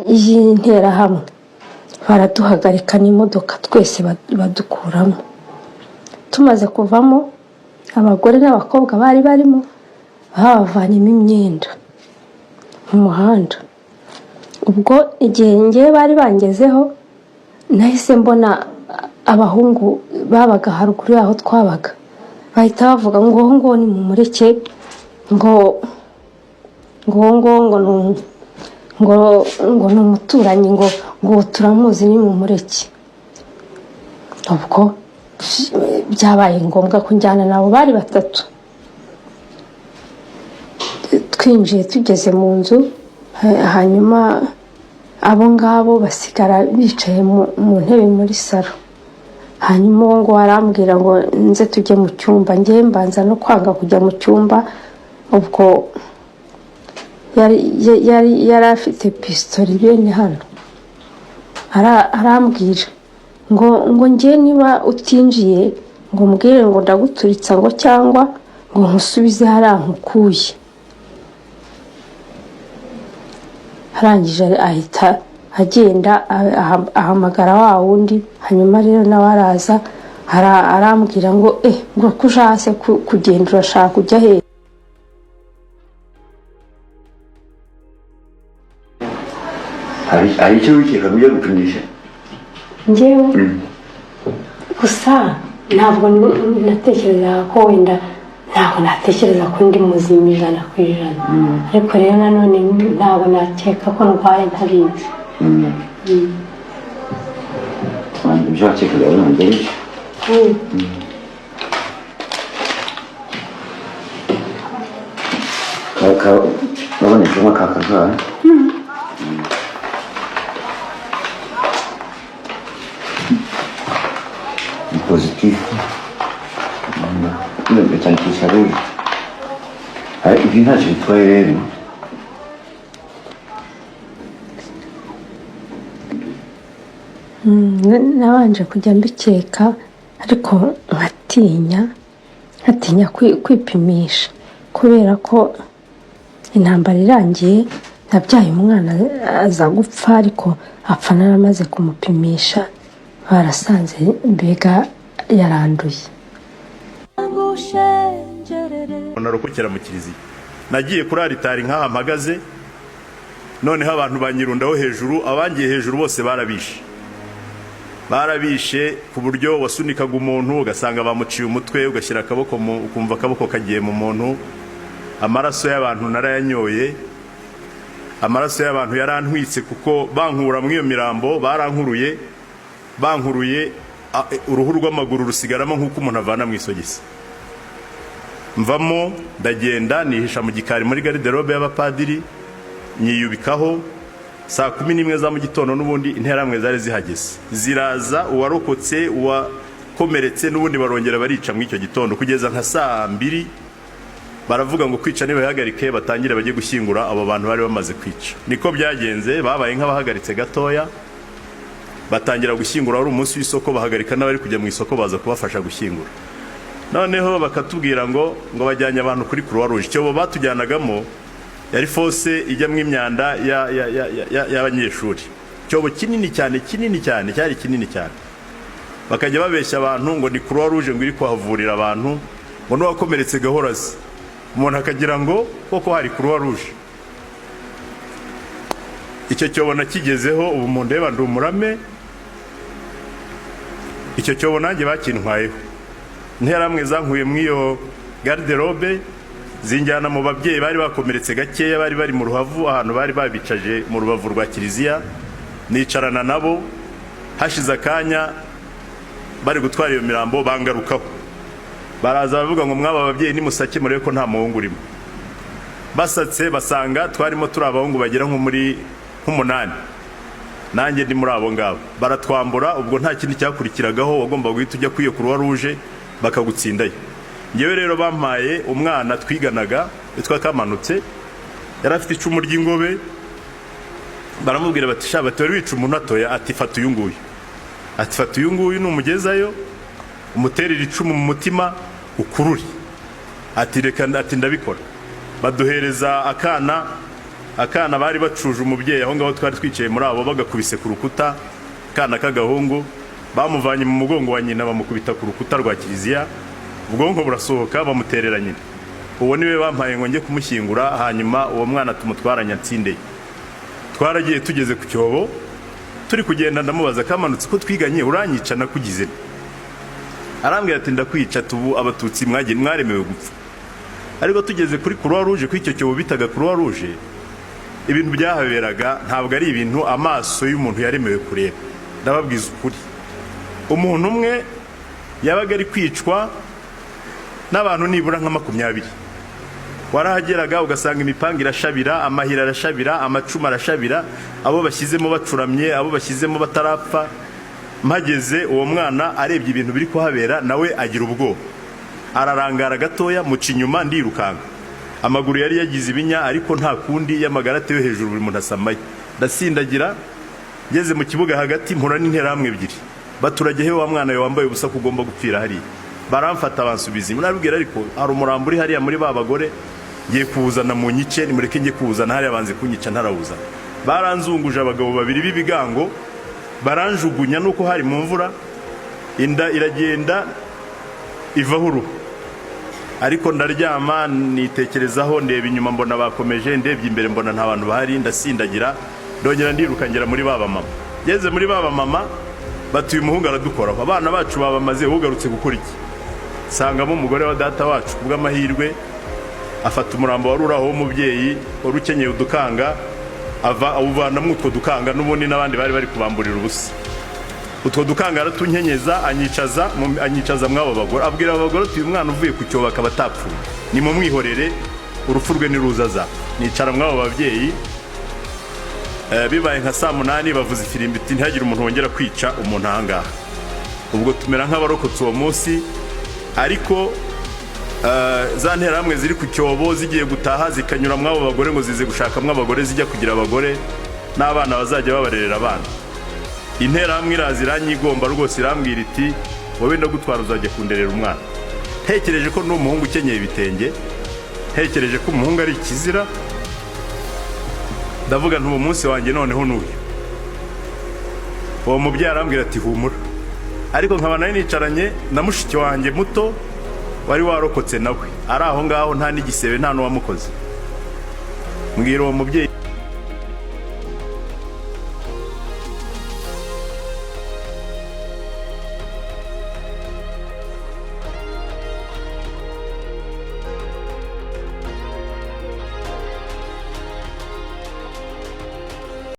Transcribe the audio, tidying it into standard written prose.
y'interahamwe baraduhagarika n'imodoka twese badukuramo. Tumaze kuvamo abagore n'abakobwa bari barimo bavanyemo imyenda mu muhanda. Ubwo igihe ngiye bari bangezeho nahise mbona abahungu babaga haruguru yaho twabaga bahita bavuga ngo ni mumureke ngo ni umuturanyi ngo turamuzi ni mumureke. Ubwo byabaye ngombwa ko njyana nabo bari batatu. Twinjiye tugeze mu nzu, hanyuma abo ngabo basigara bicaye mu ntebe muri salo. Hanyuma uwo ngo arambwira ngo nze tujye mu cyumba. Ngiye mbanza no kwanga kujya mu cyumba. Ubwo yari afite pistoli bene hano, arambwira ngo ngiye niba utinjiye ngo mbwire ngo ndaguturitsa ngo cyangwa ngo nkusubize harankukuye. Arangije ahita agenda ahamagara wa wundi. Hanyuma rero nawe araza arambwira ngo ngo kujase kugenda urashaka kujya he. Hari icyo wikeka kujya gupimisha? Njyewe gusa ntabwo natekereza ko wenda ntabwo natekereza ko ndi muzima 100%. Ariko rero nanone ntabwo nakeka ko ndwaye ntabizi. Ibyo wakekaga rero ntabwo babonetsemo aka karwara. Positif. Cyandikisha rero ibi ntacyo bitwaye rero. Nabanje kujya mbikeka ariko nkatinya kwipimisha kubera ko intambara irangiye nabyaye umwana aza gupfa, ariko apfa naramaze kumupimisha barasanze mbega yaranduye. Narokokera mu kiliziya, nagiye kuri aritari nk'aha mpagaze, noneho abantu banyirundaho hejuru, abangiye hejuru bose barabishe ku buryo wasunikaga umuntu ugasanga bamuciye umutwe, ugashyira akaboko ukumva akaboko kagiye mu muntu. Amaraso y'abantu narayanyoye, amaraso y'abantu yarantwitse kuko bankura mu iyo mirambo bankuruye uruhu rw'amaguru rusigaramo nk'uko umuntu avana mu isogisi. Mvamo ndagenda nihisha mu gikari muri garderobe y'abapadiri, nyiyubikaho. Saa 11 za mu gitondo n'ubundi interamwe zari zihageze, ziraza uwarokotse uwakomeretse n'ubundi barongera barica mu icyo gitondo kugeza nka saa 2. Baravuga ngo kwica nibahagarike batangire bajye gushyingura abo bantu bari bamaze kwica. Niko byagenze, babaye nk'abahagaritse gatoya, batangira gushyingura. Wari umunsi w'isoko, bahagarika n'abari kujya mu isoko baza kubafasha gushyingura. Noneho bakatubwira ngo bajyanye abantu kuri Croix Rouge. Cyo bo batujyanagamo yari fose ijyamwe imyanda y'abanyeshuri. Cyobo kinini cyane cyari kinini cyane. Bakajya babeshya abantu ngo ni Croix Rouge ngo iri kuhavurira abantu, ngo n'uwakomeretse gahorazi. Umuntu akagira ngo koko hari Croix Rouge. Icyo cyobo nakigezeho, ubu mu ndeba ndumurame. Icyo cyobo nanjye bakintwayeho. Interamwe zankuye mu iyo garderobe zinjyana mu babyeyi bari bakomeretse gakeya, bari mu ruhavu ahantu bari babicaje mu rubavu rwa kiliziya. Nicarana nabo, hashize akanya bari gutwara iyo mirambo bangarukaho. Baraza bavuga ngo mwaba ababyeyi nimusake murebe ko nta muhungu urimo. Basatse basanga twarimo turi abahungu bagera nko muri 8. Nanjye ndi muri abo ngabo. Baratwambura, ubwo nta kindi cyakurikiragaho, wagomba guhita ujya kwiyo Croix Rouge bakagutsindayo. Ngewe rero bampaye umwana twiganaga witwa Kamanutse, yari afite icumu ry'ingobe. Baramubwira bati sha bati wari wica umuntu atoya, ati fata uyu nguyu. Ati fata uyu nguyu numugezayo umuterera icumu mu mutima ukururi. Ati reka ati ndabikora. Baduhereza akana akana bari bacuje umubyeyi aho ngaho twari twicaye muri abo bagakubise ku rukuta, kana k'agahungu bamuvanye mu mugongo wa nyina bamukubita ku rukuta rwa kiliziya, ubwonko burasohoka bamuterera nyina. Uwo niwe bampaye ngo njye kumushyingura, hanyuma uwo mwana tumutwaranye Ntsindeye. Twaragiye tugeze ku cyobo, turi kugenda ndamubaza, kamanutse ko twiganye uranyica nakugize? Arambwira ati ndakwica, tubu abatutsi mwaremewe gupfa. Ariko tugeze kuri Croix Rouge, kuri icyo cyobo bitaga Croix Rouge, ibintu byahaberaga ntabwo ari ibintu amaso y'umuntu yaremewe kureba. Ndababwiza ukuri, umuntu umwe yabaga ari kwicwa n'abantu nibura nka 20. Warahageraga ugasanga imipanga irashabira, amahira arashabira, amacuma arashabira, abo bashyizemo bacuramye, abo bashyizemo batarapfa. Mpageze uwo mwana arebye ibintu biri kuhabera, nawe agira ubwoba, ararangara gatoya, muca inyuma ndirukanga. Amaguru yari yagize ibinya, ariko nta kundi, y'amagara atewe hejuru buri muntu asamaye. Ndasindagira, ngeze mu kibuga hagati mpura n'interahamwe ebyiri, baturage he wa mwana we wambaye ubusa ko ugomba gupfira hariya. Baramfata bansubiza inyuma, nabwira ariko hari umurambo uri hariya muri ba bagore, ngiye kuwuzana mu nyice, nimureke njye kuwuzana hariya, banze kunyica ntarawuza. Baranzunguje abagabo babiri b'ibigango, baranjugunya nuko hari mu mvura, inda iragenda ivaho uruhu. Ariko ndaryama nitekerezaho, ndeba inyuma mbona bakomeje, ndebye imbere mbona nta bantu bahari, ndasindagira, ndongera ndiruka ngera muri baba mama. Ngeze muri baba mama, batuye umuhungu aradukoraho, abana bacu babamaze, ugarutse gukora iki? Sangamo umugore wa data wacu kubw'amahirwe afata umurambo wari uraho w'umubyeyi wari ukenyeye udukanga, awuvanamo utwo dukanga, n'ubundi n'abandi bari bari kubamburira ubusa. Utwo dukanga aratunyenyeza, anyicaza mw'abo bagore, abwira abo bagore ati uyu mwana uvuye ku cyobo akaba atapfuye, nimumwihorere, urupfu rwe niruzaza. Nicara mw'abo babyeyi, bibaye nka 8 bavuza ifirimbi iti ntihagire umuntu wongera kwica umuntu ahangaha. Ubwo tumera nk'abarokotse uwo munsi, ariko za nterahamwe ziri ku cyobo zigiye gutaha zikanyura mw'abo bagore ngo zize gushakamwo abagore zijya kugira abagore n'abana bazajya babarerera abana. Interahamwe iranyigomba rwose, irambwira iti wowe ndagutwara uzajya kunderera umwana. Ntekereje ko n'umuhungu ukenyeye ibitenge, ntekereje ko umuhungu ari ikizira, ndavuga nti uwo munsi wanjye noneho n'uyu. Uwo mubyeyi arambwira ati humura. Ariko nkaba nari nicaranye na mushiki wanjye muto wari warokotse nawe, ari aho ngaho, nta n'igisebe, nta n'uwamukoze. Mbwira uwo mubyeyi